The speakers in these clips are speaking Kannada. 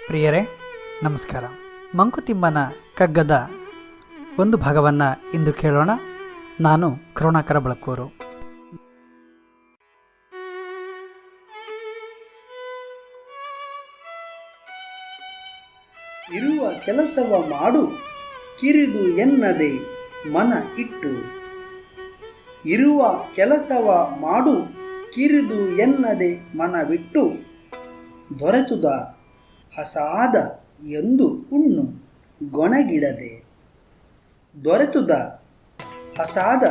ಪ್ರಿಯರೇ ನಮಸ್ಕಾರ. ಮಂಕುತಿಮ್ಮನ ಕಗ್ಗದ ಒಂದು ಭಾಗವನ್ನು ಇಂದು ಕೇಳೋಣ. ನಾನು ಕರುಣಾಕರ ಬಳಕೂರು. ಇರುವ ಕೆಲಸವ ಮಾಡು ಕಿರಿದು ಎನ್ನದೆ ಮನ ಇಟ್ಟು. ಇರುವ ಕೆಲಸವ ಮಾಡು ಕಿರಿದು ಎನ್ನದೆ ಮನವಿಟ್ಟು. ದೊರೆತುದ ಹಸಾದ ಎಂದು ಉಣ್ಣು ಗೊಣಗಿಡದೆ. ದೊರೆತುದ ಹಸಾದ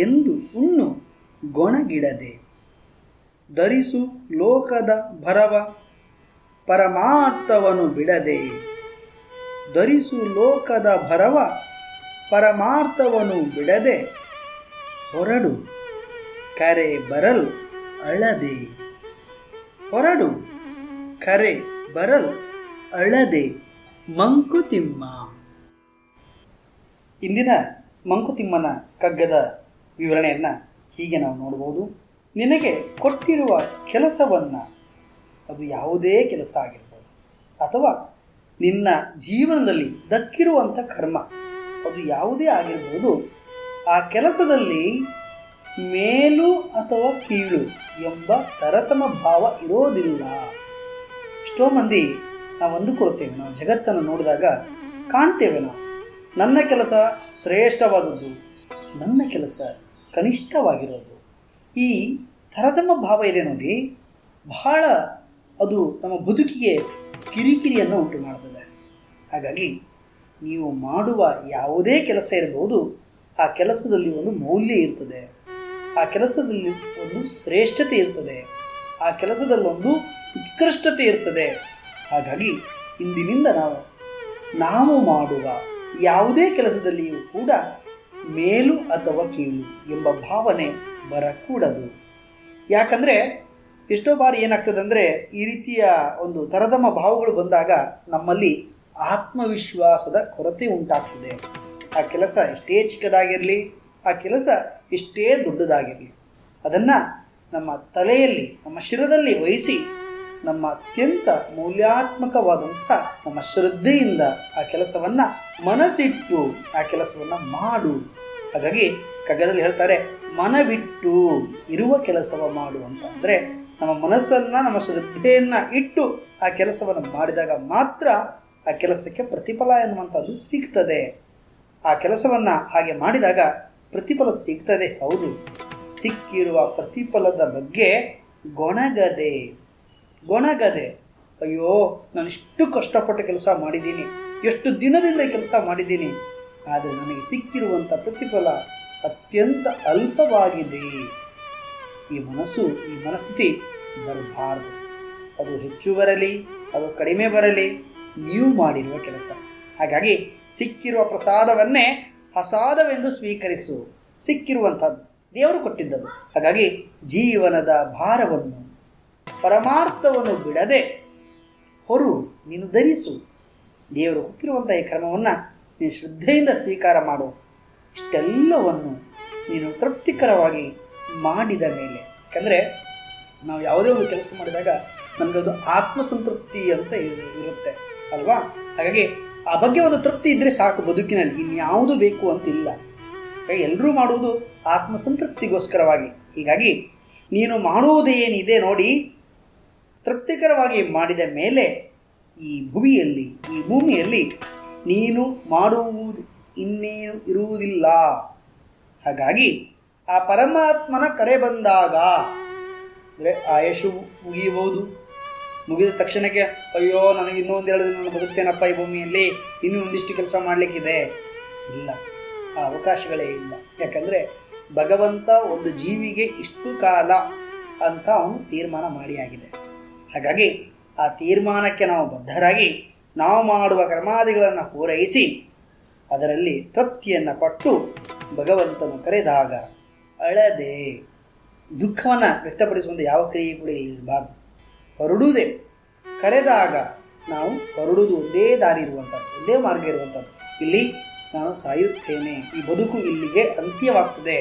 ಎಂದು ಉಣ್ಣು ಗೊಣಗಿಡದೆ. ಧರಿಸು ಲೋಕದ ಭರವ ಪರಮಾರ್ಥವನ್ನು ಬಿಡದೆ. ಧರಿಸು ಲೋಕದ ಭರವ ಪರಮಾರ್ಥವನ್ನು ಬಿಡದೆ. ಹೊರಡು ಕರೆ ಬರಲ್ ಅಳದೆ. ಹೊರಡು ಕರೆ ಬರಲ್ ಅಳದೆ. ಮಂಕುತಿಮ್ಮ. ಇಂದಿನ ಮಂಕುತಿಮ್ಮನ ಕಗ್ಗದ ವಿವರಣೆಯನ್ನು ಹೀಗೆ ನಾವು ನೋಡ್ಬೋದು. ನಿನಗೆ ಕೊಟ್ಟಿರುವ ಕೆಲಸವನ್ನು, ಅದು ಯಾವುದೇ ಕೆಲಸ ಆಗಿರ್ಬೋದು, ಅಥವಾ ನಿನ್ನ ಜೀವನದಲ್ಲಿ ದಕ್ಕಿರುವಂಥ ಕರ್ಮ, ಅದು ಯಾವುದೇ ಆಗಿರ್ಬೋದು, ಆ ಕೆಲಸದಲ್ಲಿ ಮೇಲು ಅಥವಾ ಕೀಳು ಎಂಬ ತರತಮ ಭಾವ ಇರೋದಿಲ್ಲ. ಎಷ್ಟೋ ಮಂದಿ ನಾವು ಅಂದುಕೊಳ್ತೇವೆ, ನಾವು ಜಗತ್ತನ್ನು ನೋಡಿದಾಗ ಕಾಣ್ತೇವೆ, ನಾವು ನನ್ನ ಕೆಲಸ ಶ್ರೇಷ್ಠವಾದದ್ದು, ನನ್ನ ಕೆಲಸ ಕನಿಷ್ಠವಾಗಿರೋದು. ಈ ತರತಮ ಭಾವ ಇದೆ ನೋಡಿ, ಬಹಳ ಅದು ನಮ್ಮ ಬದುಕಿಗೆ ಕಿರಿಕಿರಿಯನ್ನು ಉಂಟು ಮಾಡ್ತದೆ. ಹಾಗಾಗಿ ನೀವು ಮಾಡುವ ಯಾವುದೇ ಕೆಲಸ ಇರಬಹುದು, ಆ ಕೆಲಸದಲ್ಲಿ ಒಂದು ಮೌಲ್ಯ ಇರ್ತದೆ, ಆ ಕೆಲಸದಲ್ಲಿ ಒಂದು ಶ್ರೇಷ್ಠತೆ ಇರ್ತದೆ, ಆ ಕೆಲಸದಲ್ಲೊಂದು ಉತ್ಕೃಷ್ಟತೆ ಇರ್ತದೆ. ಹಾಗಾಗಿ ಇಂದಿನಿಂದ ನಾವು ಮಾಡುವ ಯಾವುದೇ ಕೆಲಸದಲ್ಲಿಯೂ ಕೂಡ ಮೇಲು ಅಥವಾ ಕೀಳು ಎಂಬ ಭಾವನೆ ಬರಕೂಡದು. ಯಾಕಂದರೆ ಎಷ್ಟೋ ಬಾರಿ ಏನಾಗ್ತದೆ ಅಂದರೆ, ಈ ರೀತಿಯ ಒಂದು ತರತಮ ಭಾವಗಳು ಬಂದಾಗ ನಮ್ಮಲ್ಲಿ ಆತ್ಮವಿಶ್ವಾಸದ ಕೊರತೆ ಉಂಟಾಗ್ತದೆ. ಆ ಕೆಲಸ ಎಷ್ಟೇ ಚಿಕ್ಕದಾಗಿರಲಿ, ಆ ಕೆಲಸ ಎಷ್ಟೇ ದೊಡ್ಡದಾಗಿರಲಿ, ಅದನ್ನು ನಮ್ಮ ತಲೆಯಲ್ಲಿ, ನಮ್ಮ ಶಿರದಲ್ಲಿ ವಹಿಸಿ, ನಮ್ಮ ಅತ್ಯಂತ ಮೌಲ್ಯಾತ್ಮಕವಾದಂಥ ನಮ್ಮ ಶ್ರದ್ಧೆಯಿಂದ ಆ ಕೆಲಸವನ್ನು ಮನಸ್ಸಿಟ್ಟು ಆ ಕೆಲಸವನ್ನು ಮಾಡು. ಹಾಗಾಗಿ ಕಗ್ಗದಲ್ಲಿ ಹೇಳ್ತಾರೆ, ಮನವಿಟ್ಟು ಇರುವ ಕೆಲಸವ ಮಾಡು ಅಂತ. ಅಂದರೆ ನಮ್ಮ ಮನಸ್ಸನ್ನು, ನಮ್ಮ ಶ್ರದ್ಧೆಯನ್ನು ಇಟ್ಟು ಆ ಕೆಲಸವನ್ನು ಮಾಡಿದಾಗ ಮಾತ್ರ ಆ ಕೆಲಸಕ್ಕೆ ಪ್ರತಿಫಲ ಎನ್ನುವಂಥದ್ದು ಸಿಗ್ತದೆ. ಆ ಕೆಲಸವನ್ನು ಹಾಗೆ ಮಾಡಿದಾಗ ಪ್ರತಿಫಲ ಸಿಗ್ತದೆ. ಹೌದು, ಸಿಕ್ಕಿರುವ ಪ್ರತಿಫಲದ ಬಗ್ಗೆ ಗೊಣಗದೆ. ಅಯ್ಯೋ, ನಾನು ಇಷ್ಟು ಕಷ್ಟಪಟ್ಟು ಕೆಲಸ ಮಾಡಿದ್ದೀನಿ, ಎಷ್ಟು ದಿನದಿಂದ ಕೆಲಸ ಮಾಡಿದ್ದೀನಿ, ಆದರೆ ನನಗೆ ಸಿಕ್ಕಿರುವಂಥ ಪ್ರತಿಫಲ ಅತ್ಯಂತ ಅಲ್ಪವಾಗಿದೆ. ಈ ಮನಸ್ಥಿತಿ ಬರಬಾರದು. ಅದು ಹೆಚ್ಚು ಬರಲಿ, ಅದು ಕಡಿಮೆ ಬರಲಿ, ನೀವು ಮಾಡಿರುವ ಕೆಲಸ. ಹಾಗಾಗಿ ಸಿಕ್ಕಿರುವ ಪ್ರಸಾದವನ್ನೇ ಹಸಾದವೆಂದು ಸ್ವೀಕರಿಸು. ಸಿಕ್ಕಿರುವಂಥದ್ದು ದೇವರು ಕೊಟ್ಟಿದ್ದದು. ಹಾಗಾಗಿ ಜೀವನದ ಭಾರವನ್ನು, ಪರಮಾರ್ಥವನ್ನು ಬಿಡದೆ ನೀನು ಧರಿಸು. ದೇವರು ಕೊಟ್ಟಿರುವಂಥ ಈ ಕ್ರಮವನ್ನು ನೀನು ಶ್ರದ್ಧೆಯಿಂದ ಸ್ವೀಕಾರ ಮಾಡು. ಇಷ್ಟೆಲ್ಲವನ್ನು ನೀನು ತೃಪ್ತಿಕರವಾಗಿ ಮಾಡಿದ ಮೇಲೆ, ಯಾಕಂದರೆ ನಾವು ಯಾವುದೇ ಒಂದು ಕೆಲಸ ಮಾಡಿದಾಗ ನಮಗದು ಆತ್ಮಸಂತೃಪ್ತಿ ಅಂತ ಇರುತ್ತೆ ಅಲ್ವಾ? ಹಾಗಾಗಿ ಆ ಬಗ್ಗೆ ಒಂದು ತೃಪ್ತಿ ಇದ್ದರೆ ಸಾಕು ಬದುಕಿನಲ್ಲಿ, ಇನ್ಯಾವುದು ಬೇಕು ಅಂತಿಲ್ಲ. ಎಲ್ಲರೂ ಮಾಡುವುದು ಆತ್ಮಸಂತೃಪ್ತಿಗೋಸ್ಕರವಾಗಿ. ಹೀಗಾಗಿ ನೀನು ಮಾಡುವುದೇನಿದೆ ನೋಡಿ, ತೃಪ್ತಿಕರವಾಗಿ ಮಾಡಿದ ಮೇಲೆ ಈ ಭೂಮಿಯಲ್ಲಿ ನೀನು ಮಾಡುವುದು ಇನ್ನೇನು ಇರುವುದಿಲ್ಲ. ಹಾಗಾಗಿ ಆ ಪರಮಾತ್ಮನ ಕರೆ ಬಂದಾಗ, ಅಂದರೆ ಆಯುಷು ಮುಗಿಯಬಹುದು, ಮುಗಿದ ತಕ್ಷಣಕ್ಕೆ ಅಯ್ಯೋ ನನಗೆ ಇನ್ನೊಂದೆರಡು ದಿನ ನಾನು ಬದುಕ್ತೇನಪ್ಪ ಈ ಭೂಮಿಯಲ್ಲಿ, ಇನ್ನೂ ಒಂದಿಷ್ಟು ಕೆಲಸ ಮಾಡಲಿಕ್ಕಿದೆ, ಇಲ್ಲ, ಆ ಅವಕಾಶಗಳೇ ಇಲ್ಲ. ಯಾಕಂದರೆ ಭಗವಂತ ಒಂದು ಜೀವಿಗೆ ಇಷ್ಟು ಕಾಲ ಅಂತ ಅವನು ತೀರ್ಮಾನ ಮಾಡಿಯಾಗಿದೆ. ಹಾಗಾಗಿ ಆ ತೀರ್ಮಾನಕ್ಕೆ ನಾವು ಬದ್ಧರಾಗಿ ನಾವು ಮಾಡುವ ಕರ್ಮಾದಿಗಳನ್ನು ಪೂರೈಸಿ ಅದರಲ್ಲಿ ತೃಪ್ತಿಯನ್ನು ಪಟ್ಟು ಭಗವಂತನು ಕರೆದಾಗ ಅಳದೆ, ದುಃಖವನ್ನು ವ್ಯಕ್ತಪಡಿಸುವಂಥ ಯಾವ ಕ್ರಿಯೆ ಕೂಡ ಇರಬಾರ್ದು. ಹೊರಡುವುದೇ, ಕರೆದಾಗ ನಾವು ಹೊರಡುವುದು ಒಂದೇ ದಾರಿ ಇರುವಂಥದ್ದು, ಒಂದೇ ಮಾರ್ಗ ಇರುವಂಥದ್ದು. ಇಲ್ಲಿ ನಾನು ಸಾಯುತ್ತೇನೆ, ಈ ಬದುಕು ಇಲ್ಲಿಗೆ ಅಂತ್ಯವಾಗ್ತದೆ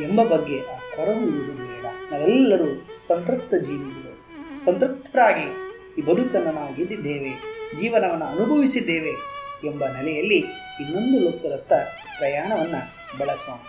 ಎಂಬ ಬಗ್ಗೆ ಆ ಕೊರಗುವುದು ಬೇಡ. ನಾವೆಲ್ಲರೂ ಸಂತೃಪ್ತ ಜೀವಿಗಳು, ಸಂತೃಪ್ತರಾಗಿ ಈ ಬದುಕನ್ನು ನಾವು ಗೆದ್ದಿದ್ದೇವೆ. ಜೀವನವನ್ನು ಅನುಭವಿಸಿದ್ದೇವೆ ಎಂಬ ನೆಲೆಯಲ್ಲಿ ಇನ್ನೊಂದು ಲೋಕದತ್ತ ಪ್ರಯಾಣವನ್ನು ಬೆಳೆಸೋಣ.